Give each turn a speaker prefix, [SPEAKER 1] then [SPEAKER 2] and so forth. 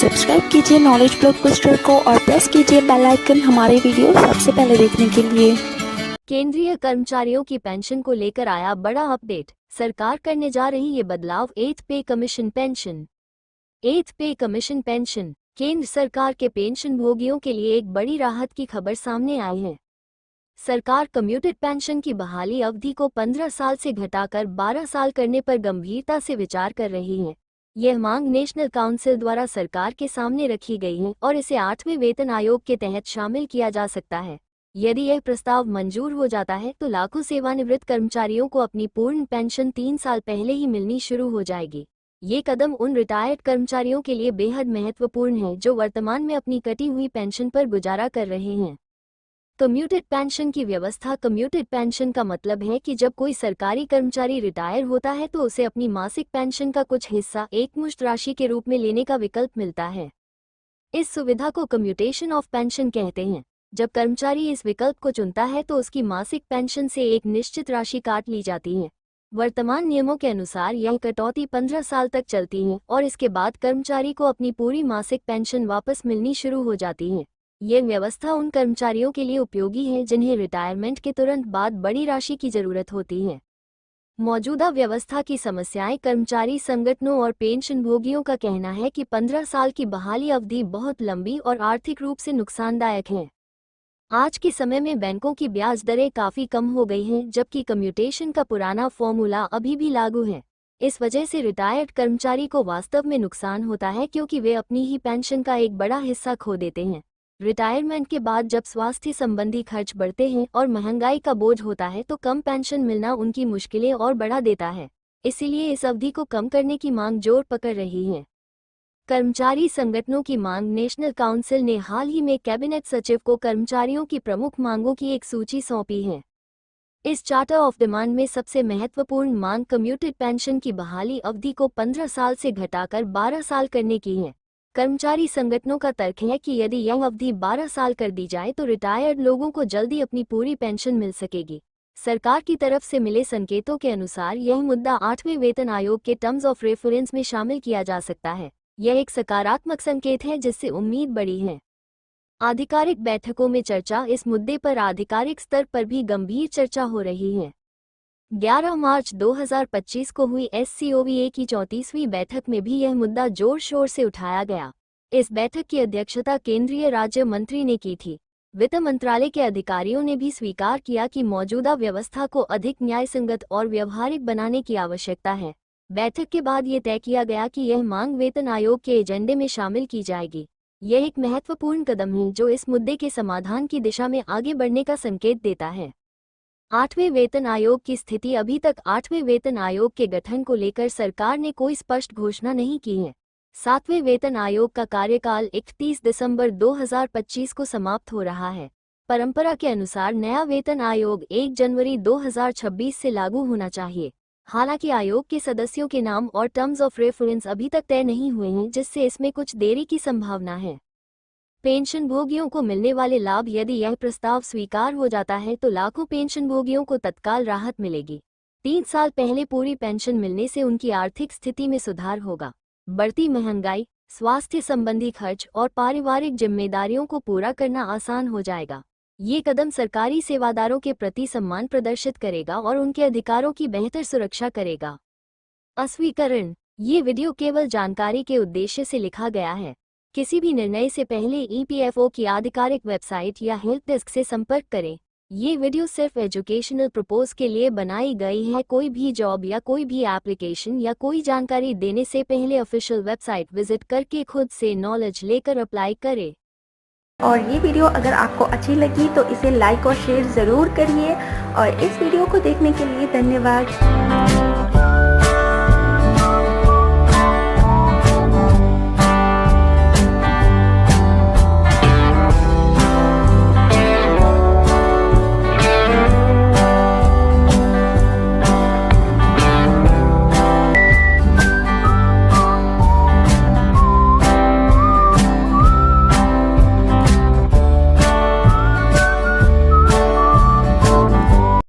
[SPEAKER 1] Subscribe कीजिए knowledge blockbuster को और प्रेस कीजिए बेल आइकन हमारे वीडियो सबसे पहले देखने के लिए।
[SPEAKER 2] केंद्रीय कर्मचारियों की पेंशन को लेकर आया बड़ा अपडेट। सरकार करने जा रही ये बदलाव। 8th पे कमीशन पेंशन। 8th पे कमीशन पेंशन केंद्र सरकार के पेंशन भोगियों के लिए एक बड़ी राहत की खबर सामने आई है। सरकार कम्यूटेड पेंशन की बहाली अवधि को 15 साल से घटाकर 12 साल करने पर गंभीरता से विचार कर रही है। यह मांग नेशनल काउंसिल द्वारा सरकार के सामने रखी गई है और इसे 8वें वेतन आयोग के तहत शामिल किया जा सकता है। यदि यह प्रस्ताव मंजूर हो जाता है तो लाखों सेवानिवृत्त कर्मचारियों को अपनी पूर्ण पेंशन 3 साल पहले ही मिलनी शुरू हो जाएगी। ये कदम उन रिटायर्ड कर्मचारियों के लिए बेहद महत्वपूर्ण है जो वर्तमान में अपनी कटी हुई पेंशन पर गुजारा कर रहे हैं। कम्यूटेड पेंशन की व्यवस्था। कम्यूटेड पेंशन का मतलब है कि जब कोई सरकारी कर्मचारी रिटायर होता है तो उसे अपनी मासिक पेंशन का कुछ हिस्सा एकमुश्त राशि के रूप में लेने का विकल्प मिलता है। इस सुविधा को कम्यूटेशन ऑफ पेंशन कहते हैं। जब कर्मचारी इस विकल्प को चुनता है तो उसकी मासिक पेंशन से एक निश्चित राशि काट ली जाती है। वर्तमान नियमों के अनुसार यह कटौती 15 साल तक चलती है और इसके बाद कर्मचारी को अपनी पूरी मासिक पेंशन वापस मिलनी शुरू हो जाती है। यह व्यवस्था उन कर्मचारियों के लिए उपयोगी है जिन्हें रिटायरमेंट के तुरंत बाद बड़ी राशि की जरूरत होती है। मौजूदा व्यवस्था की समस्याएं। कर्मचारी संगठनों और पेंशन भोगियों का कहना है कि 15 साल की बहाली अवधि बहुत लंबी और आर्थिक रूप से नुकसानदायक है। आज के समय में बैंकों की ब्याज दरें काफ़ी कम हो गई हैं, जबकि कम्यूटेशन का पुराना फॉर्मूला अभी भी लागू है। इस वजह से रिटायर्ड कर्मचारी को वास्तव में नुकसान होता है क्योंकि वे अपनी ही पेंशन का एक बड़ा हिस्सा खो देते हैं। रिटायरमेंट के बाद जब स्वास्थ्य संबंधी खर्च बढ़ते हैं और महंगाई का बोझ होता है तो कम पेंशन मिलना उनकी मुश्किलें और बढ़ा देता है। इसीलिए इस अवधि को कम करने की मांग जोर पकड़ रही है। कर्मचारी संगठनों की मांग। नेशनल काउंसिल ने हाल ही में कैबिनेट सचिव को कर्मचारियों की प्रमुख मांगों की एक सूची सौंपी है। इस चार्टर ऑफ डिमांड में सबसे महत्वपूर्ण मांग कम्यूटेड पेंशन की बहाली अवधि को 15 साल से घटाकर 12 साल करने की है। कर्मचारी संगठनों का तर्क है कि यदि यह अवधि 12 साल कर दी जाए तो रिटायर्ड लोगों को जल्दी अपनी पूरी पेंशन मिल सकेगी। सरकार की तरफ से मिले संकेतों के अनुसार यह मुद्दा 8वें वेतन आयोग के टर्म्स ऑफ रेफरेंस में शामिल किया जा सकता है। यह एक सकारात्मक संकेत है जिससे उम्मीद बढ़ी है। आधिकारिक बैठकों में चर्चा। इस मुद्दे पर आधिकारिक स्तर पर भी गंभीर चर्चा हो रही है। 11 मार्च 2025 को हुई SCOVA की 34वीं बैठक में भी यह मुद्दा जोर शोर से उठाया गया। इस बैठक की अध्यक्षता केंद्रीय राज्य मंत्री ने की थी। वित्त मंत्रालय के अधिकारियों ने भी स्वीकार किया कि मौजूदा व्यवस्था को अधिक न्यायसंगत और व्यवहारिक बनाने की आवश्यकता है। बैठक के बाद ये तय किया गया कि यह मांग वेतन आयोग के एजेंडे में शामिल की जाएगी। यह एक महत्वपूर्ण कदम है जो इस मुद्दे के समाधान की दिशा में आगे बढ़ने का संकेत देता है। 8वें वेतन आयोग की स्थिति। अभी तक 8वें वेतन आयोग के गठन को लेकर सरकार ने कोई स्पष्ट घोषणा नहीं की है। 7वें वेतन आयोग का कार्यकाल 31 दिसंबर 2025 को समाप्त हो रहा है। परंपरा के अनुसार नया वेतन आयोग 1 जनवरी 2026 से लागू होना चाहिए। हालांकि आयोग के सदस्यों के नाम और टर्म्स ऑफ रेफरेंस अभी तक तय नहीं हुए हैं, जिससे इसमें कुछ देरी की संभावना है। पेंशन भोगियों को मिलने वाले लाभ। यदि यह प्रस्ताव स्वीकार हो जाता है तो लाखों पेंशन भोगियों को तत्काल राहत मिलेगी। 3 साल पहले पूरी पेंशन मिलने से उनकी आर्थिक स्थिति में सुधार होगा। बढ़ती महंगाई, स्वास्थ्य संबंधी खर्च और पारिवारिक जिम्मेदारियों को पूरा करना आसान हो जाएगा। ये कदम सरकारी सेवादारों के प्रति सम्मान प्रदर्शित करेगा और उनके अधिकारों की बेहतर सुरक्षा करेगा। अस्वीकरण। ये वीडियो केवल जानकारी के उद्देश्य से लिखा गया है। किसी भी निर्णय से पहले EPFO की आधिकारिक वेबसाइट या हेल्प डेस्क से संपर्क करें। ये वीडियो सिर्फ एजुकेशनल पर्पस के लिए बनाई गई है। कोई भी जॉब या कोई भी एप्लीकेशन या कोई जानकारी देने से पहले ऑफिशियल वेबसाइट विजिट करके खुद से नॉलेज लेकर अप्लाई करें।
[SPEAKER 1] और ये वीडियो अगर आपको अच्छी लगी तो इसे लाइक और शेयर ज़रूर करिए और इस वीडियो को देखने के लिए धन्यवाद।